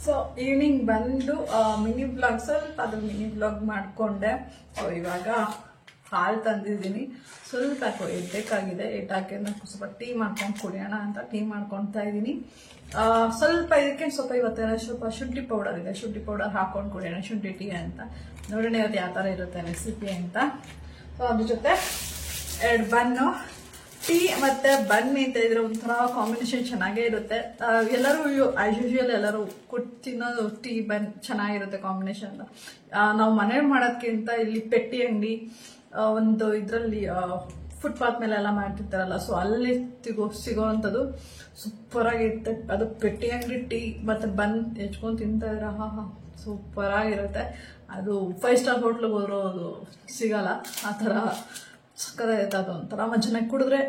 So evening ಬಂದು mini blog ಸ್ವಲ್ಪ ಅದ್ರ ಮಿನಿ ಬ್ಲಾಗ್ ಮಾಡ್ಕೊಂಡೆ. ಸೊ ಇವಾಗ ಹಾಲು ತಂದಿದ್ದೀನಿ, ಸ್ವಲ್ಪ ಎಡ್ಡಕ್ಕಾಗಿದೆ, ಎಡ್ಡಾಕಿ ಸ್ವಲ್ಪ ಟೀ ಮಾಡ್ಕೊಂಡು ಕುಡಿಯೋಣ ಅಂತ ಟೀ ಮಾಡ್ಕೊತಾ ಇದ್ದೀನಿ. ಸ್ವಲ್ಪ ಇದಕ್ಕೆ ಸ್ವಲ್ಪ ಇವತ್ತೇನೋ ಸ್ವಲ್ಪ ಶುಂಠಿ ಪೌಡರ್ ಇದೆ, ಶುಂಠಿ ಪೌಡರ್ ಹಾಕೊಂಡು ಕುಡಿಯೋಣ, ಶುಂಠಿ ಟೀ ಅಂತ ನೋಡೋಣ ಇವತ್ತು ಯಾವ ಥರ ಇರುತ್ತೆ ರೆಸಿಪಿ ಅಂತ. ಸೊ ಅದ್ರ ಜೊತೆ 2 ಬನ್ನು, ಟೀ ಮತ್ತೆ ಬನ್ನಿ ಅಂತ ಇದ್ರೆ ಒಂಥರ ಕಾಂಬಿನೇಷನ್ ಚೆನ್ನಾಗೇ ಇರುತ್ತೆ. ಎಲ್ಲರೂ ಆಸ್ ಯೂಶುವಲ್ ಎಲ್ಲರೂ ತಿನ್ನೋದು ಟೀ ಬನ್ ಚೆನ್ನಾಗಿರುತ್ತೆ ಕಾಂಬಿನೇಷನ್. ನಾವು ಮನೇಲಿ ಮಾಡೋದಕ್ಕಿಂತ ಇಲ್ಲಿ ಪೆಟ್ಟಿ ಅಂಗಡಿ ಒಂದು ಇದರಲ್ಲಿ ಫುಟ್ಪಾತ್ ಮೇಲೆಲ್ಲ ಮಾಡ್ತಿರ್ತಾರಲ್ಲ, ಸೊ ಅಲ್ಲಿ ಸಿಗೋವಂಥದ್ದು ಸೂಪರ್ ಆಗಿರುತ್ತೆ. ಅದು ಪೆಟ್ಟಿ ಅಂಗಡಿ ಟೀ ಮತ್ತೆ ಬನ್ ಹೆಚ್ಕೊಂಡು ತಿಂತಾ ಇದ್ರೆ ಸೂಪರ್ ಆಗಿರುತ್ತೆ. ಅದು 5 ಸ್ಟಾರ್ ಹೋಟ್ಲಿಗೆ ಹೋದ್ರೂ ಅದು ಸಿಗಲ್ಲ, ಆ ಥರ ಸಕ್ಕದಾಗಿರುತ್ತೆ. ಅದು ಒಂಥರ ಚೆನ್ನಾಗಿ ಕುಡಿದ್ರೆ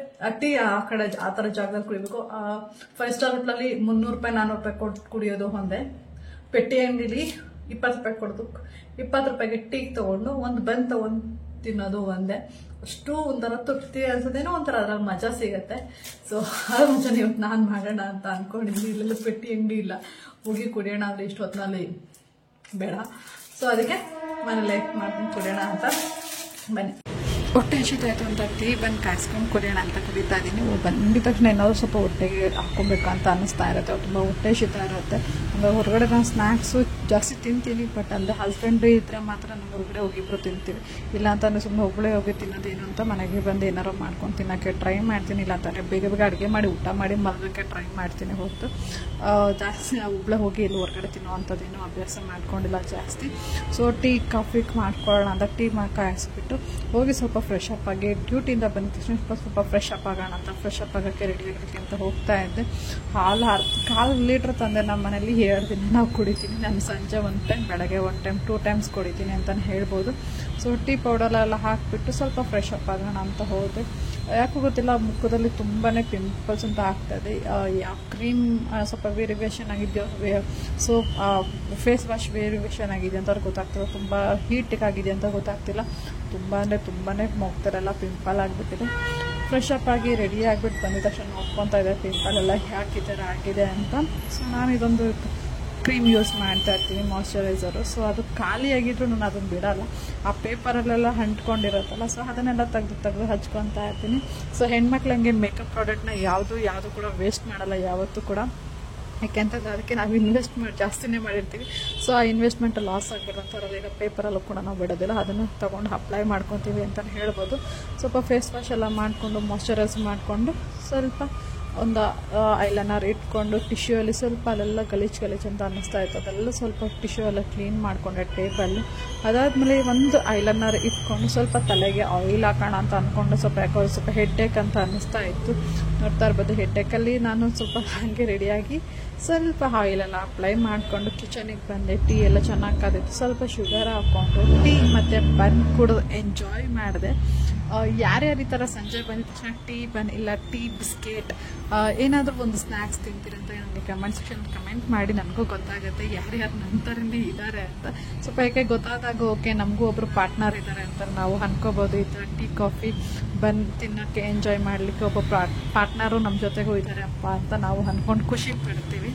ಟೀ ಆ ಕಡೆ ಆ ಥರ ಜಾಗದಲ್ಲಿ ಕುಡಿಬೇಕು. 5 ಸ್ಟಾರ್ ಹೋಟ್ಲಲ್ಲಿ 300 ರೂಪಾಯಿ 400 ರೂಪಾಯಿ ಕೊಟ್ಟು ಕುಡಿಯೋದು ಒಂದೇ, ಪೆಟ್ಟಿ ಅಂಗಡಿಲಿ 20 ರೂಪಾಯಿ ಕೊಡ್ತು 20 ರೂಪಾಯಿಗೆ ಟೀ ತಗೊಂಡು ಒಂದು ಬನ್ ತಗೊಂಡು ತಿನ್ನೋದು ಒಂದೇ. ಅಷ್ಟು ಒಂಥರ ತೃಪ್ತಿ ಅನ್ಸೋದೇನೋ ಒಂಥರ ಅದ್ರಲ್ಲಿ ಮಜಾ ಸಿಗತ್ತೆ. ಸೊ ಅದು ಮಜಾನ ಇವತ್ತು ನಾನು ಮಾಡೋಣ ಅಂತ ಅನ್ಕೊಂಡಿದ್ದೀನಿ. ಇಲ್ಲೆಲ್ಲ ಪೆಟ್ಟಿ ಅಂಗಡಿ ಇಲ್ಲ, ಹೋಗಿ ಕುಡಿಯೋಣ ಅಂದರೆ ಇಷ್ಟು ಹೊತ್ತಿನಲ್ಲಿ ಬೇಡ. ಸೊ ಅದಕ್ಕೆ ಮನೇಲೆ ಮಾಡ್ಕೊಂಡು ಕುಡಿಯೋಣ ಅಂತ ಬನ್ನಿ. ಹೊಟ್ಟೆ ಹಸಿತಾಯಿತು ಅಂತ ಟೀ ಬಂದು ಕಾಯಿಸ್ಕೊಂಡು ಕುಡಿಯೋಣ ಅಂತ ಕುಡಿತಾ ಇದ್ದೀನಿ. ಬಂದಿದ ತಕ್ಷಣ ಏನಾದರೂ ಸ್ವಲ್ಪ ಹೊಟ್ಟೆಗೆ ಹಾಕ್ಕೊಬೇಕು ಅಂತ ಅನ್ನಿಸ್ತಾ ಇರುತ್ತೆ, ತುಂಬ ಹೊಟ್ಟೆ ಹಸಿತಾ ಇರುತ್ತೆ. ಅಂದರೆ ಹೊರಗಡೆ ನಾನು ಸ್ನ್ಯಾಕ್ಸು ಜಾಸ್ತಿ ತಿಂತೀನಿ, ಬಟ್ ಅಂದರೆ ಹಸ್ಬೆಂಡ್ ಇದ್ದರೆ ಮಾತ್ರ ನಾವು ಹೊರಗಡೆ ಹೋಗಿಬ್ರು ತಿಂತೀವಿ. ಇಲ್ಲ ಅಂತಂದರೆ ಸುಮ್ಮನೆ ಒಬ್ಬಳೇ ಹೋಗಿ ತಿನ್ನೋದೇನು ಅಂತ ಮನೆಗೆ ಬಂದು ಏನಾರು ಮಾಡ್ಕೊಂಡು ತಿನ್ನೋಕ್ಕೆ ಟ್ರೈ ಮಾಡ್ತೀನಿ. ಇಲ್ಲ ಅಂತಂದರೆ ಬೇಗ ಬೇಗ ಅಡುಗೆ ಮಾಡಿ ಊಟ ಮಾಡಿ ಮಲಗೋಕ್ಕೆ ಟ್ರೈ ಮಾಡ್ತೀನಿ ಹೊರತು ಜಾಸ್ತಿ ಒಬ್ಬಳೇ ಹೋಗಿ ಇಲ್ಲಿ ಹೊರಗಡೆ ತಿನ್ನೋವಂಥದ್ದೇನು ಅಭ್ಯಾಸ ಮಾಡ್ಕೊಂಡಿಲ್ಲ ಜಾಸ್ತಿ. ಸೊ ಟೀ ಕಾಫಿ ಮಾಡ್ಕೊಳ್ಳೋಣ ಅಂತ ಟೀ ಕಾಯಿಸ್ಬಿಟ್ಟು ಹೋಗಿ ಸ್ವಲ್ಪ ಫ್ರೆಶ್ ಅಪ್ ಆಗಿ ಡ್ಯೂಟಿಯಿಂದ ಬಂದ ತಕ್ಷಣ ಸ್ವಲ್ಪ ಫ್ರೆಶ್ ಅಪ್ ಆಗೋಣ ಅಂತ ಫ್ರೆಶ್ ಅಪ್ ಆಗೋಕ್ಕೆ ರೆಡಿ ಆಗಲಿಕ್ಕೆ ಅಂತ ಹೋಗ್ತಾ ಇದ್ದೆ. ಹಾಲು 1/4 ಲೀಟ್ರ್ ತಂದೆ ನಮ್ಮ ಮನೇಲಿ 2 ದಿನ ನಾವು ಕುಡಿತೀನಿ. ನಾನು ಸಂಜೆ 1 ಟೈಮ್, ಬೆಳಗ್ಗೆ 1 ಟೈಮ್, 2 ಟೈಮ್ಸ್ ಕುಡಿತೀನಿ ಅಂತಲೇ ಹೇಳ್ಬೋದು. ಸೊ ಟೀ ಪೌಡರೆಲ್ಲ ಹಾಕಿಬಿಟ್ಟು ಸ್ವಲ್ಪ ಫ್ರೆಶ್ ಅಪ್ ಆಗೋಣ ಅಂತ ಹೋದೆ. ಯಾಕೂ ಗೊತ್ತಿಲ್ಲ, ಮುಖದಲ್ಲಿ ತುಂಬಾ ಪಿಂಪಲ್ಸ್ ಅಂತ ಆಗ್ತಾಯಿದೆ. ಯಾವ ಕ್ರೀಮ್ ಸ್ವಲ್ಪ ವೇರಿಯೇಷನ್ ಆಗಿದೆಯೋ, ಸೊ ಫೇಸ್ ವಾಶ್ ವೇರಿಯೇಷನ್ ಆಗಿದೆ ಅಂತ ಗೊತ್ತಾಗ್ತದೆ, ತುಂಬ ಹೀಟಿಗೆ ಆಗಿದೆ ಅಂತ ಗೊತ್ತಾಗ್ತಿಲ್ಲ. ತುಂಬಾ ಮುಖದಲ್ಲೆಲ್ಲ ಪಿಂಪಲ್ ಆಗಿಬಿಟ್ಟಿದೆ. ಫ್ರೆಶ್ ಅಪ್ ಆಗಿ ರೆಡಿ ಆಗಿಬಿಟ್ಟು ಬಂದಿದ ತಕ್ಷಣ ನೋಡ್ಕೊತಾ ಇದೆ ಪಿಂಪಲೆಲ್ಲ ಯಾಕೆ ಈ ಥರ ಆಗಿದೆ ಅಂತ. ಸೊ ನಾನು ಇದೊಂದು ಕ್ರೀಮ್ ಯೂಸ್ ಮಾಡ್ತಾ ಇರ್ತೀನಿ, ಮಾಯ್ಶ್ಚರೈಸರು. ಸೊ ಅದು ಖಾಲಿಯಾಗಿದ್ರು ನಾನು ಅದನ್ನು ಬಿಡೋಲ್ಲ, ಆ ಪೇಪರಲ್ಲೆಲ್ಲ ಅಂಟ್ಕೊಂಡಿರುತ್ತಲ್ಲ, ಸೊ ಅದನ್ನೆಲ್ಲ ತೆಗೆದು ಹಚ್ಕೊತಾ ಇರ್ತೀನಿ. ಸೊ ಹೆಣ್ಮಕ್ಳಂಗೆ ಮೇಕಪ್ ಪ್ರಾಡಕ್ಟ್ನ ಯಾವುದು ಕೂಡ ವೇಸ್ಟ್ ಮಾಡಲ್ಲ ಯಾವತ್ತೂ ಕೂಡ. ಯಾಕೆಂತಂದ್ರೆ ಅದಕ್ಕೆ ನಾವು ಜಾಸ್ತಿನೇ ಮಾಡಿರ್ತೀವಿ. ಸೊ ಆ ಇನ್ವೆಸ್ಟ್ಮೆಂಟ್ ಲಾಸ್ ಆಗಿರೋಂಥವ್ರಲ್ಲಿ ಈಗ ಪೇಪರಲ್ಲೂ ಕೂಡ ನಾವು ಬಿಡೋದಿಲ್ಲ, ಅದನ್ನು ತೊಗೊಂಡು ಅಪ್ಲೈ ಮಾಡ್ಕೊತೀವಿ ಅಂತಲೇ ಹೇಳ್ಬೋದು. ಸ್ವಲ್ಪ ಫೇಸ್ ವಾಶ್ ಎಲ್ಲ ಮಾಡಿಕೊಂಡು ಮಾಯ್ಶ್ಚರೈಸ್ ಮಾಡಿಕೊಂಡು ಸ್ವಲ್ಪ ಒಂದು ಐಲೈನರ್ ಇಟ್ಕೊಂಡು ಟಿಶ್ಯೂ ಸ್ವಲ್ಪ ಅಲ್ಲೆಲ್ಲ ಗಲೀಜು ಅಂತ ಅನ್ನಿಸ್ತಾ ಇತ್ತು, ಅದೆಲ್ಲ ಸ್ವಲ್ಪ ಟಿಶ್ಯೂ ಎಲ್ಲ ಕ್ಲೀನ್ ಮಾಡಿಕೊಂಡೆ ಟೇಬಲ್. ಅದಾದಮೇಲೆ ಒಂದು ಐಲೈನರ್ ಇಟ್ಕೊಂಡು ಸ್ವಲ್ಪ ತಲೆಗೆ ಆಯಿಲ್ ಹಾಕೋಣ ಅಂತ ಅಂದ್ಕೊಂಡು ಸ್ವಲ್ಪ ಹೆಡ್ಡೇಕ್ ಅಂತ ಅನ್ನಿಸ್ತಾ ಇತ್ತು. ನೋಡ್ತಾ ಇರ್ಬೋದು ಹೆಡ್ಡೇಕಲ್ಲಿ ನಾನು ಸ್ವಲ್ಪ ಹಾಗೆ ರೆಡಿಯಾಗಿ ಸ್ವಲ್ಪ ಆಯಿಲೆಲ್ಲ ಅಪ್ಲೈ ಮಾಡಿಕೊಂಡು ಕಿಚನಿಗೆ ಬಂದೆ. ಟೀ ಎಲ್ಲ ಚೆನ್ನಾಗಿ ಕಾದಿತ್ತು, ಸ್ವಲ್ಪ ಶುಗರ್ ಹಾಕ್ಕೊಂಡು ಟೀ ಮತ್ತು ಬನ್ ಕುಡಿದು ಎಂಜಾಯ್ ಮಾಡಿದೆ. ಯಾರ್ಯಾರು ಈ ಥರ ಸಂಜೆ ಬಂದಿದ ತಕ್ಷಣ ಟೀ ಬನ್ ಇಲ್ಲ ಟೀ ಬಿಸ್ಕೆಟ್ ಏನಾದರೂ ಒಂದು ಸ್ನ್ಯಾಕ್ಸ್ ತಿಂತೀರಂತ ನನಗೆ ಕಮೆಂಟ್ ಸೆಕ್ಷನ್ ಕಮೆಂಟ್ ಮಾಡಿ, ನನಗೂ ಗೊತ್ತಾಗುತ್ತೆ ಯಾರ್ಯಾರು ನಂತರಿಂದ ಇದ್ದಾರೆ ಅಂತ. ಸ್ವಲ್ಪ ಯಾಕೆ ಗೊತ್ತಾದಾಗ ಓಕೆ ನಮಗೂ ಒಬ್ಬರು ಪಾರ್ಟ್ನರ್ ಇದ್ದಾರೆ ಅಂತ ನಾವು ಅನ್ಕೋಬೋದು. ಈ ಥರ ಟೀ ಕಾಫಿ ಬನ್ ತಿನ್ನೋಕ್ಕೆ ಎಂಜಾಯ್ ಮಾಡಲಿಕ್ಕೆ ಒಬ್ಬ ಪಾರ್ಟ್ನರು ನಮ್ಮ ಜೊತೆಗೂ ಇದ್ದಾರೆ ಅಪ್ಪ ಅಂತ ನಾವು ಅಂದ್ಕೊಂಡು ಖುಷಿ ಪಡ್ತೀವಿ.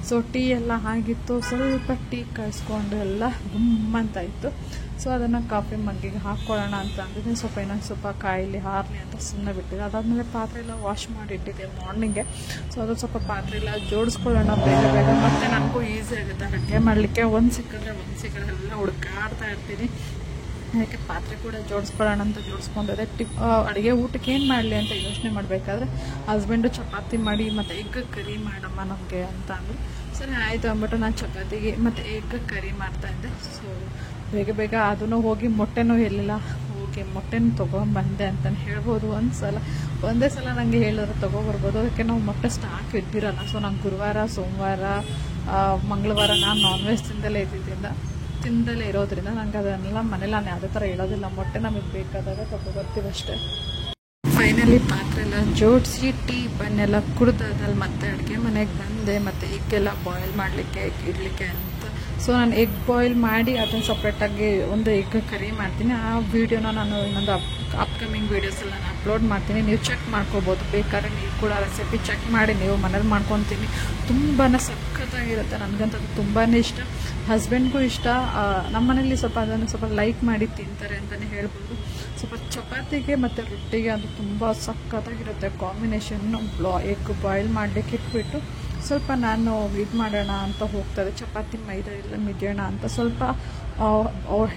ಸೊ ಟೀ ಎಲ್ಲ ಆಗಿತ್ತು, ಸ್ವಲ್ಪ ಟೀ ಕಾಯಿಸ್ಕೊಂಡು ಎಲ್ಲ ಗುಮ್ಮಂತ ಇತ್ತು. ಸೊ ಅದನ್ನು ಕಾಫಿ ಮಗ್ಗಿಗೆ ಹಾಕ್ಕೊಳ್ಳೋಣ ಅಂತ ಅಂದಿದ್ದೀನಿ. ಇನ್ನೊಂದು ಸ್ವಲ್ಪ ಕಾಯಿಲಿ ಹಾರಲಿ ಅಂತ ಸುಮ್ಮನೆ ಬಿಟ್ಟಿದ್ದೆ. ಅದಾದಮೇಲೆ ಪಾತ್ರೆ ಎಲ್ಲ ವಾಶ್ ಮಾಡಿ ಇಟ್ಟಿದ್ದೆ ಮಾರ್ನಿಂಗೆ. ಸೊ ಅದು ಸ್ವಲ್ಪ ಪಾತ್ರೆ ಎಲ್ಲ ಜೋಡಿಸ್ಕೊಳ್ಳೋಣ ಬೇಗ ಮತ್ತು ನನಗೂ ಈಸಿ ಆಗುತ್ತೆ ಅಡುಗೆ ಮಾಡಲಿಕ್ಕೆ. ಒಂದು ಸಿಕ್ಕಿದ್ರೆ ಎಲ್ಲ ಹುಡುಕಾಡ್ತಾ ಇರ್ತೀನಿ. ಅದಕ್ಕೆ ಪಾತ್ರೆ ಕೂಡ ಜೋಡಿಸ್ಕೊಳ್ಳೋಣ ಅಂತ ಜೋಡಿಸ್ಕೊಂಡಿದೆ. ಅಡುಗೆ ಊಟಕ್ಕೆ ಏನು ಮಾಡಲಿ ಅಂತ ಯೋಚನೆ ಮಾಡಬೇಕಾದ್ರೆ ಹಸ್ಬೆಂಡು ಚಪಾತಿ ಮಾಡಿ ಮತ್ತು ಎಗ್ ಕರಿ ಮಾಡಮ್ಮ ನಮಗೆ ಅಂತ ಅಂದರು. ಸರಿ ಆಯಿತು ಅಂದ್ಬಿಟ್ಟು ನಾನು ಚಪಾತಿಗೆ ಮತ್ತು ಎಗ್ ಕರಿ ಮಾಡ್ತಾಯಿದ್ದೆ. ಸೊ ಬೇಗ ಅದನ್ನು ಹೋಗಿ ಮೊಟ್ಟೆನೂ ಹೇಳಿಲ್ಲ, ಹೋಗಿ ಮೊಟ್ಟೆನೂ ತೊಗೊಂಬಂದೆ ಅಂತಲೇ ಹೇಳ್ಬೋದು. ಒಂದೇ ಸಲ ನನಗೆ ಹೇಳಿದ್ರೆ ತೊಗೊಬರ್ಬೋದು. ಅದಕ್ಕೆ ನಾವು ಮೊಟ್ಟೆ ಸ್ಟಾಕ್ ಇದ್ದಿರಲ್ಲ. ಸೊ ನಂಗೆ ಗುರುವಾರ, ಸೋಮವಾರ, ಮಂಗಳವಾರ ನಾನು ನಾನ್ ವೆಜ್ ತಿಂದಲೇ ಇರೋದ್ರಿಂದ ನಂಗೆ ಅದನ್ನೆಲ್ಲ ಮನೇಲಿ ನಾನು ಯಾವುದೇ ಥರ ಹೇಳೋದಿಲ್ಲ. ಮೊಟ್ಟೆ ನಮಗೆ ಬೇಕಾದಾಗ ತೊಗೊಬರ್ತೀವಿ ಅಷ್ಟೇ. ಫೈನಲಿ ಪಾತ್ರೆ ಎಲ್ಲ ಜೋಡಿಸಿ ಟೀ ಬನ್ನೆಲ್ಲ ಕುಡ್ದಾದಲ್ಲಿ ಮತ್ತೆ ಅಡುಗೆ ಮನೆಗೆ ಬಂದೆ. ಮತ್ತು ಈಗೆಲ್ಲ ಬಾಯ್ಲ್ ಮಾಡಲಿಕ್ಕೆ ಇಡಲಿಕ್ಕೆ ಅಂತ ಸೊ ನಾನು ಎಗ್ ಬಾಯ್ಲ್ ಮಾಡಿ ಅದನ್ನು ಸಪ್ರೇಟಾಗಿ ಒಂದು ಎಗ್ ಕರಿ ಮಾಡ್ತೀನಿ. ಆ ವಿಡಿಯೋನ ನಾನು ಇನ್ನೊಂದು ಅಪ್ಕಮಿಂಗ್ ವೀಡಿಯೋಸಲ್ಲಿ ನಾನು ಅಪ್ಲೋಡ್ ಮಾಡ್ತೀನಿ. ನೀವು ಚೆಕ್ ಮಾಡ್ಕೋಬೋದು, ಬೇಕಾದ್ರೆ ನೀವು ಕೂಡ ರೆಸಿಪಿ ಚೆಕ್ ಮಾಡಿ ನೀವು ಮನೇಲಿ ಮಾಡ್ಕೊತೀನಿ. ತುಂಬಾ ಸಖತ್ತಾಗಿರುತ್ತೆ. ನನಗಂತೂ ತುಂಬಾ ಇಷ್ಟ, ಹಸ್ಬೆಂಡ್ಗೂ ಇಷ್ಟ. ನಮ್ಮ ಮನೇಲಿ ಸ್ವಲ್ಪ ಅದನ್ನು ಸ್ವಲ್ಪ ಲೈಕ್ ಮಾಡಿ ತಿಂತಾರೆ ಅಂತಲೇ ಹೇಳ್ಬೋದು. ಸ್ವಲ್ಪ ಚಪಾತಿಗೆ ಮತ್ತು ರೊಟ್ಟಿಗೆ ಅದು ತುಂಬ ಸಖತ್ತಾಗಿರುತ್ತೆ ಕಾಂಬಿನೇಷನ್ನು. ಎಗ್ ಬಾಯ್ಲ್ ಮಾಡಲಿಕ್ಕೆ ಇಟ್ಬಿಟ್ಟು ಸ್ವಲ್ಪ ನಾನು ಇದು ಮಾಡೋಣ ಅಂತ ಹೋಗ್ತದೆ, ಚಪಾತಿ ಮೈದಾ ಎಲ್ಲ ಮಿದಿಯೋಣ ಅಂತ. ಸ್ವಲ್ಪ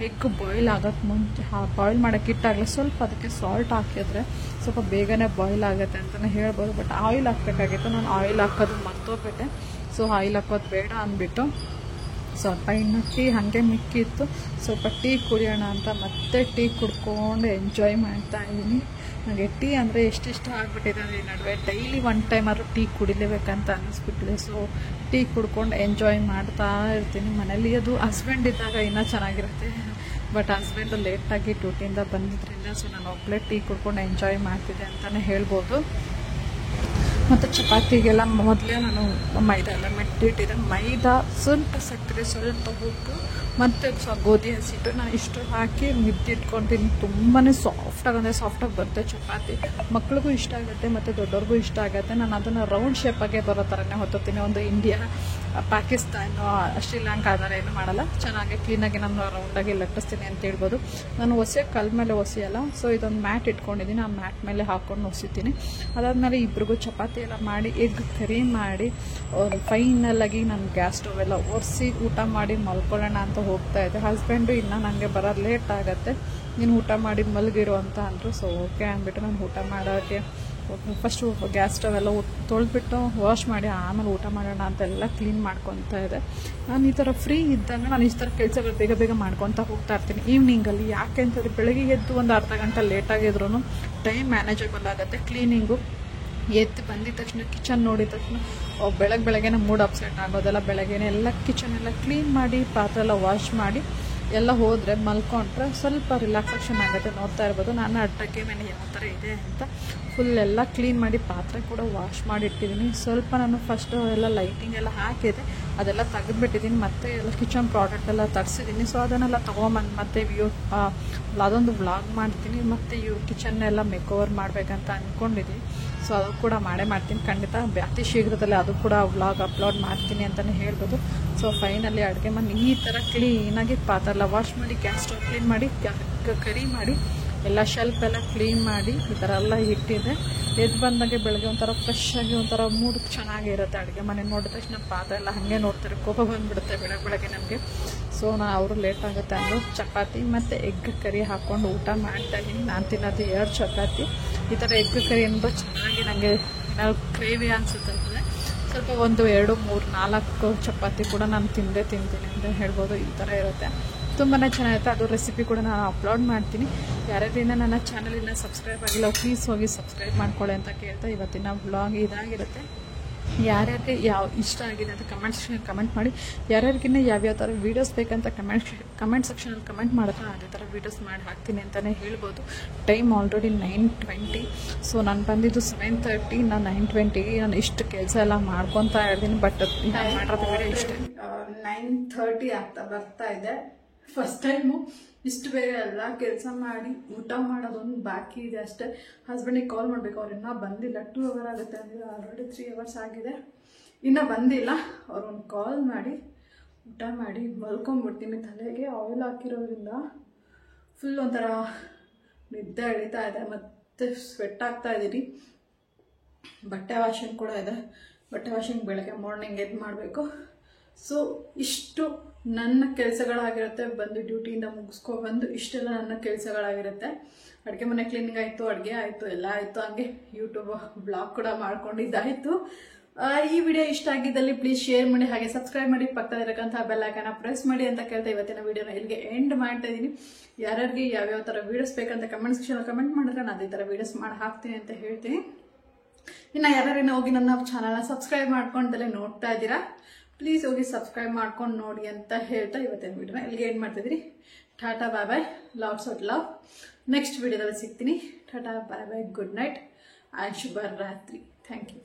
ಎಗ್ ಬಾಯ್ಲ್ ಆಗೋಕ್ಕೆ ಮುಂಚೆ ಬಾಯ್ಲ್ ಮಾಡೋಕ್ಕೆ ಇಟ್ಟಾಗಲೇ ಸ್ವಲ್ಪ ಅದಕ್ಕೆ ಸಾಲ್ಟ್ ಹಾಕಿದ್ರೆ ಸ್ವಲ್ಪ ಬೇಗನೆ ಬಾಯ್ಲ್ ಆಗುತ್ತೆ ಅಂತಲೇ ಹೇಳ್ಬೋದು. ಬಟ್ ಆಯಿಲ್ ಹಾಕಬೇಕಾಗಿತ್ತು, ನಾನು ಆಯಿಲ್ ಹಾಕೋದು ಮರ್ತೋಗ್ಬಿಟ್ಟೆ. ಸೊ ಆಯಿಲ್ ಹಾಕೋದು ಬೇಡ ಅಂದ್ಬಿಟ್ಟು ಸ್ವಲ್ಪ ಇನ್ನು ಟೀ ಹಾಗೆ ಮಿಕ್ಕಿತ್ತು, ಸ್ವಲ್ಪ ಟೀ ಕುಡಿಯೋಣ ಅಂತ ಮತ್ತೆ ಟೀ ಕುಡ್ಕೊಂಡು ಎಂಜಾಯ್ ಮಾಡ್ತಾ ಇದ್ದೀನಿ. ನನಗೆ ಟೀ ಅಂದರೆ ಎಷ್ಟಿಷ್ಟ ಆಗಿಬಿಟ್ಟಿದೆ ಈ ನಡುವೆ. ಡೈಲಿ ಒನ್ ಟೈಮ್ ಆದರೂ ಟೀ ಕುಡಿಲೇಬೇಕಂತ ಅನ್ನಿಸ್ಬಿಟ್ಟಿದೆ. ಸೊ ಟೀ ಕುಡ್ಕೊಂಡು ಎಂಜಾಯ್ ಮಾಡ್ತಾ ಇರ್ತೀನಿ ಮನೇಲಿ. ಅದು ಹಸ್ಬೆಂಡ್ ಇದ್ದಾಗ ಇನ್ನೂ ಚೆನ್ನಾಗಿರುತ್ತೆ, ಬಟ್ ಹಸ್ಬೆಂಡು ಲೇಟಾಗಿ ಡ್ಯೂಟಿಯಿಂದ ಬಂದಿದ್ದರಿಂದ ಸೊ ನಾನು ಒಬ್ಬಳೇ ಟೀ ಕುಡ್ಕೊಂಡು ಎಂಜಾಯ್ ಮಾಡ್ತಿದ್ದೆ ಅಂತಲೇ ಹೇಳ್ಬೋದು. ಮತ್ತು ಚಪಾತಿಗೆಲ್ಲ ಮೊದಲೇ ನಾನು ಮೈದಾ ಎಲ್ಲ ಮೆಟ್ಟಿಟ್ಟಿದ್ದೆ. ಮೈದಾ, ಸ್ವಲ್ಪ ಸಕ್ಕರೆ, ಸ್ವಲ್ಪ ಉಪ್ಪು ಮತ್ತು ಗೋಧಿ ಹಸಿಟ್ಟು ನಾನು ಇಷ್ಟು ಹಾಕಿ ಮಿದ್ದಿಟ್ಕೊತೀನಿ. ತುಂಬಾ ಸಾಫ್ಟಾಗಿ ಅಂದರೆ ಸಾಫ್ಟಾಗಿ ಬರುತ್ತೆ ಚಪಾತಿ. ಮಕ್ಳಿಗೂ ಇಷ್ಟ ಆಗುತ್ತೆ ಮತ್ತು ದೊಡ್ಡವ್ರಿಗೂ ಇಷ್ಟ ಆಗುತ್ತೆ. ನಾನು ಅದನ್ನು ರೌಂಡ್ ಶೇಪಾಗೆ ಬರೋ ಥರನೇ ಹೊತ್ತೀನಿ. ಒಂದು ಇಂಡಿಯಾ, ಪಾಕಿಸ್ತಾನ, ಶ್ರೀಲಂಕಾ ಆ ಥರ ಏನು ಮಾಡಲ್ಲ, ಚೆನ್ನಾಗಿ ಕ್ಲೀನಾಗಿ ನಾನು ರೌಂಡಾಗಿ ಲಟ್ಟಿಸ್ತೀನಿ ಅಂತ ಹೇಳ್ಬೋದು. ನಾನು ಕಲ್ ಮೇಲೆ ಒಸಿಯಲ್ಲ. ಸೊ ಇದೊಂದು ಮ್ಯಾಟ್ ಇಟ್ಕೊಂಡಿದ್ದೀನಿ, ಆ ಮ್ಯಾಟ್ ಮೇಲೆ ಹಾಕ್ಕೊಂಡು ಒಸಿತೀನಿ. ಅದಾದಮೇಲೆ ಇಬ್ರಿಗೂ ಚಪಾತಿ ಎಲ್ಲ ಮಾಡಿ ಎಗ್ ಕರಿ ಮಾಡಿ ಫೈನಲಾಗಿ ನಾನು ಗ್ಯಾಸ್ ಸ್ಟವ್ ಎಲ್ಲ ಒರೆಸಿ ಊಟ ಮಾಡಿ ಮಲ್ಕೊಳ್ಳೋಣ ಅಂತ ಹೋಗ್ತಾ ಇದ್ದೆ. ಹಸ್ಬೆಂಡು ಇನ್ನೂ ನನಗೆ ಬರೋದು ಲೇಟ್ ಆಗುತ್ತೆ, ನೀನು ಊಟ ಮಾಡಿ ಮಲಗಿರು ಅಂತ ಅಂದರು. ಸೊ ಓಕೆ ಅಂದ್ಬಿಟ್ಟು ನಾನು ಊಟ ಮಾಡೋಕ್ಕೆ ಫಸ್ಟು ಗ್ಯಾಸ್ ಸ್ಟವ್ ಎಲ್ಲ ತೊಳೆದ್ಬಿಟ್ಟು ವಾಶ್ ಮಾಡಿ ಆಮೇಲೆ ಊಟ ಮಾಡೋಣ ಅಂತೆಲ್ಲ ಕ್ಲೀನ್ ಮಾಡ್ಕೊತಾ ಇದೆ. ನಾನು ಈ ಥರ ಫ್ರೀ ಇದ್ದಾಗ ನಾನು ಈ ಥರ ಕೆಲಸಗಳು ಬೇಗ ಬೇಗ ಮಾಡ್ಕೊತಾ ಹೋಗ್ತಾ ಇರ್ತೀನಿ ಈವ್ನಿಂಗಲ್ಲಿ. ಯಾಕೆ ಅಂತಂದರೆ ಬೆಳಗ್ಗೆ ಎದ್ದು ಒಂದು ಅರ್ಧ ಗಂಟೆ ಲೇಟಾಗಿದ್ರೂ ಟೈಮ್ ಮ್ಯಾನೇಜಬಲ್ ಆಗುತ್ತೆ. ಕ್ಲೀನಿಂಗು ಎದ್ದು ಬಂದಿದ ತಕ್ಷಣ ಕಿಚನ್ ನೋಡಿದ ತಕ್ಷಣ ಬೆಳಗ್ಗೆನೇ ಮೂಡ್ ಅಪ್ಸೆಟ್ ಆಗೋದೆಲ್ಲ. ಬೆಳಗ್ಗೆನೇ ಎಲ್ಲ ಕಿಚನ್ ಎಲ್ಲ ಕ್ಲೀನ್ ಮಾಡಿ ಪಾತ್ರೆ ಎಲ್ಲ ವಾಶ್ ಮಾಡಿ ಎಲ್ಲ ಹೋದರೆ ಮಲ್ಕೊಂಡ್ರೆ ಸ್ವಲ್ಪ ರಿಲ್ಯಾಕ್ಸೇಷನ್ ಆಗುತ್ತೆ. ನೋಡ್ತಾ ಇರ್ಬೋದು ನಾನು ಅಡ್ಡಕ್ಕೆ ಮನೆ ಯಾವ ಥರ ಇದೆ ಅಂತ ಫುಲ್ ಎಲ್ಲ ಕ್ಲೀನ್ ಮಾಡಿ ಪಾತ್ರೆ ಕೂಡ ವಾಶ್ ಮಾಡಿ ಇಟ್ಟಿದ್ದೀನಿ. ಸ್ವಲ್ಪ ನಾನು ಫಸ್ಟು ಎಲ್ಲ ಲೈಟಿಂಗ್ ಎಲ್ಲ ಹಾಕಿದೆ, ಅದೆಲ್ಲ ತೆಗೆದುಬಿಟ್ಟಿದ್ದೀನಿ. ಮತ್ತು ಎಲ್ಲ ಕಿಚನ್ ಪ್ರಾಡಕ್ಟ್ ಎಲ್ಲ ತರಿಸಿದ್ದೀನಿ. ಸೊ ಅದನ್ನೆಲ್ಲ ತೊಗೊಂಬಂದು ಮತ್ತೆ ಅದೊಂದು ವ್ಲಾಗ್ ಮಾಡ್ತೀನಿ. ಮತ್ತು ಕಿಚನ್ನೆಲ್ಲ ಮೇಕ್ ಓವರ್ ಮಾಡಬೇಕಂತ ಅಂದ್ಕೊಂಡಿದ್ದೀನಿ. ಸೊ ಅದು ಕೂಡ ಮಾಡ್ತೀನಿ ಖಂಡಿತ. ಅತಿ ಶೀಘ್ರದಲ್ಲೇ ಅದು ಕೂಡ ವ್ಲಾಗ್ ಅಪ್ಲೋಡ್ ಮಾಡ್ತೀನಿ ಅಂತಲೇ ಹೇಳ್ಬೋದು. ಸೊ ಫೈನಲಿ ಅಡುಗೆ ಮನೆ ಈ ಥರ ಕ್ಲೀನಾಗಿ ಪಾತ್ರೆ ಎಲ್ಲ ವಾಶ್ ಮಾಡಿ, ಗ್ಯಾಸ್ ಸ್ಟವ್ ಕ್ಲೀನ್ ಮಾಡಿ, ಕರಿ ಮಾಡಿ, ಎಲ್ಲ ಶೆಲ್ಫ್ ಎಲ್ಲ ಕ್ಲೀನ್ ಮಾಡಿ ಈ ಥರ ಎಲ್ಲ ಇಟ್ಟಿದೆ. ಎದ್ದು ಬಂದಾಗೆ ಬೆಳಗ್ಗೆ ಒಂಥರ ಫ್ರೆಶ್ ಆಗಿ ಒಂಥರ ಮೂಡ್ ಚೆನ್ನಾಗಿರುತ್ತೆ. ಅಡುಗೆ ಮನೆ ನೋಡಿದ ತಕ್ಷಣ ಪಾತ್ರೆ ಎಲ್ಲ ಹಾಗೆ ನೋಡ್ತಾರೆ, ಕೋಪ ಬಂದುಬಿಡುತ್ತೆ ಬೆಳಗ್ಗೆ ನನಗೆ. ಸೊ ಅವರು ಲೇಟ್ ಆಗುತ್ತೆ ಅಂದು ಚಪಾತಿ ಮತ್ತು ಎಗ್ ಕರಿ ಹಾಕ್ಕೊಂಡು ಊಟ ಮಾಡ್ತಾಯಿದ್ದೀನಿ. ನಾನು ತಿನ್ನೋದು 2 ಚಪಾತಿ. ಈ ಥರ ಎಗ್ ಕರಿ ಅನ್ನೋದು ಚೆನ್ನಾಗಿ ನನಗೆ ಕ್ರೇವಿ ಅನಿಸುತ್ತೆ. ಸ್ವಲ್ಪ 1, 2, 3, 4 ಚಪಾತಿ ಕೂಡ ನಾನು ತಿಂತೀನಿ ಅಂತ ಹೇಳ್ಬೋದು. ಈ ಥರ ಇರುತ್ತೆ, ತುಂಬಾ ಚೆನ್ನಾಗಿರುತ್ತೆ. ಅದು ರೆಸಿಪಿ ಕೂಡ ನಾನು ಅಪ್ಲೋಡ್ ಮಾಡ್ತೀನಿ. ಯಾರ್ಯಾರಿಂದ ನನ್ನ ಚಾನಲಿನ ಸಬ್ಸ್ಕ್ರೈಬ್ ಆಗಿಲ್ಲ ಪ್ಲೀಸ್ ಹೋಗಿ ಸಬ್ಸ್ಕ್ರೈಬ್ ಮಾಡ್ಕೊಳ್ಳಿ ಅಂತ ಕೇಳ್ತಾ ಇವತ್ತಿನ ವ್ಲಾಗ್ ಇದಾಗಿರುತ್ತೆ. ಯಾರ್ಯಾರಿಗೆ ಯಾವ ಇಷ್ಟ ಆಗಿದೆ ಅಂತ ಕಮೆಂಟ್ ಮಾಡಿ. ಯಾರ್ಯಾರಿಗಿನ್ನ ಯಾವ್ಯಾವ ಥರ ವೀಡಿಯೋಸ್ ಬೇಕಂತ ಕಮೆಂಟ್ ಸೆಕ್ಷನಲ್ಲಿ ಕಮೆಂಟ್ ಮಾಡಿದ್ರೆ ಅದೇ ಥರ ವೀಡಿಯೋಸ್ ಮಾಡಿ ಹಾಕ್ತೀನಿ ಅಂತಲೇ ಹೇಳ್ಬೋದು. Time already 9:20. ಸೊ ನಾನು ಬಂದಿದ್ದು 7:30, ನಾನು 9:20ಗೆ ನಾನು ಇಷ್ಟು ಕೆಲಸ ಎಲ್ಲ ಮಾಡ್ಕೊತಾ ಇರ್ತೀನಿ. ಬಟ್ ಮಾಡಿರೋದು ವಿಡಿಯೋ ಇಷ್ಟೇ. 9:30 ಆಗ್ತಾ ಬರ್ತಾ ಇದೆ. ಫಸ್ಟ್ ಟೈಮು ಇಷ್ಟು ಬೇಗ ಎಲ್ಲ ಕೆಲಸ ಮಾಡಿ ಊಟ ಮಾಡೋದೊಂದು ಬಾಕಿ ಇದೆ ಅಷ್ಟೇ. ಹಸ್ಬೆಂಡಿಗೆ ಕಾಲ್ ಮಾಡಬೇಕು, ಅವ್ರು ಇನ್ನೂ ಬಂದಿಲ್ಲ. 2 ಅವರ್ ಆಗುತ್ತೆ ಅಂದರೆ ಆಲ್ರೆಡಿ 3 ಅವರ್ಸ್ ಆಗಿದೆ, ಇನ್ನೂ ಬಂದಿಲ್ಲ. ಅವ್ರೊಂದು ಕಾಲ್ ಮಾಡಿ ಊಟ ಮಾಡಿ ಮಲ್ಕೊಂಡ್ಬಿಡ್ತೀನಿ. ತಲೆಗೆ ಆಯಿಲ್ ಹಾಕಿರೋದ್ರಿಂದ ಫುಲ್ ಒಂಥರ ನಿದ್ದೆ ಎಳಿತಾ ಇದೆ, ಮತ್ತು ಸ್ವೆಟ್ ಆಗ್ತಾ ಇದ್ದೀನಿ. ಬಟ್ಟೆ ವಾಷಿಂಗ್ ಕೂಡ ಇದೆ. ಬಟ್ಟೆ ವಾಷಿಂಗ್ ಬೆಳಗ್ಗೆ ಮಾರ್ನಿಂಗ್ ಎದ್ದು ಮಾಡಬೇಕು. ಸೊ ಇಷ್ಟು ನನ್ನ ಕೆಲಸಗಳಾಗಿರುತ್ತೆ. ಬಂದು ಡ್ಯೂಟಿಯಿಂದ ಮುಗಿಸ್ಕೊಬಂದು ಇಷ್ಟೆಲ್ಲ ನನ್ನ ಕೆಲಸಗಳಾಗಿರುತ್ತೆ. ಅಡುಗೆ ಮನೆ ಕ್ಲೀನಿಂಗ್ ಆಯಿತು, ಅಡುಗೆ ಆಯಿತು, ಎಲ್ಲ ಆಯಿತು. ಹಂಗೆ ಯೂಟ್ಯೂಬ್ ಬ್ಲಾಗ್ ಕೂಡ ಮಾಡ್ಕೊಂಡಿದ್ದಾಯಿತು. ಈ ವಿಡಿಯೋ ಇಷ್ಟ ಆಗಿದ್ದಲ್ಲಿ ಪ್ಲೀಸ್ ಶೇರ್ ಮಾಡಿ, ಹಾಗೆ ಸಬ್ಸ್ಕ್ರೈಬ್ ಮಾಡಿ, ಪಕ್ಕದಲ್ಲಿರಕ್ಕಂಥ ಬೆಲ್ ಐಕಾನ್ನ ಪ್ರೆಸ್ ಮಾಡಿ ಅಂತ ಕೇಳ್ತಾ ಇವತ್ತಿನ ವಿಡಿಯೋನ ಇಲ್ಲಿಗೆ ಎಂಡ್ ಮಾಡ್ತಾ ಇದ್ದೀನಿ. ಯಾರ್ಯಾರಿಗೆ ಯಾವ್ಯಾವ ಥರ ವೀಡಿಯೋಸ್ ಬೇಕಂತ ಕಮೆಂಟ್ ಸೆಕ್ಷನಲ್ಲಿ ಕಮೆಂಟ್ ಮಾಡಿದ್ರೆ ನಾನು ಅದೇ ಥರ ವೀಡಿಯೋಸ್ ಮಾಡಿ ಹಾಕ್ತೀನಿ ಅಂತ ಹೇಳ್ತೀನಿ. ಇನ್ನು ಯಾರ್ಯಾರಿನ ಹೋಗಿ ನನ್ನ ಚಾನಲ್ನ ಸಬ್ಸ್ಕ್ರೈಬ್ ಮಾಡ್ಕೊಂಡಲ್ಲೇ ನೋಡ್ತಾ ಇದ್ದೀರಾ, ಪ್ಲೀಸ್ ಹೋಗಿ ಸಬ್ಸ್ಕ್ರೈಬ್ ಮಾಡ್ಕೊಂಡು ನೋಡಿ ಅಂತ ಹೇಳ್ತಾ ಇವತ್ತಿನ ವಿಡಿಯೋನ ಇಲ್ಲಿಗೆ ಎಂಡ್ ಮಾಡ್ತಿದ್ದೀರಿ. Tata bye bye, lots of love. Next ವಿಡಿಯೋದಲ್ಲಿ ಸಿಗ್ತೀನಿ. Tata bye bye, good night and ಶುಭ ರಾತ್ರಿ. Thank you.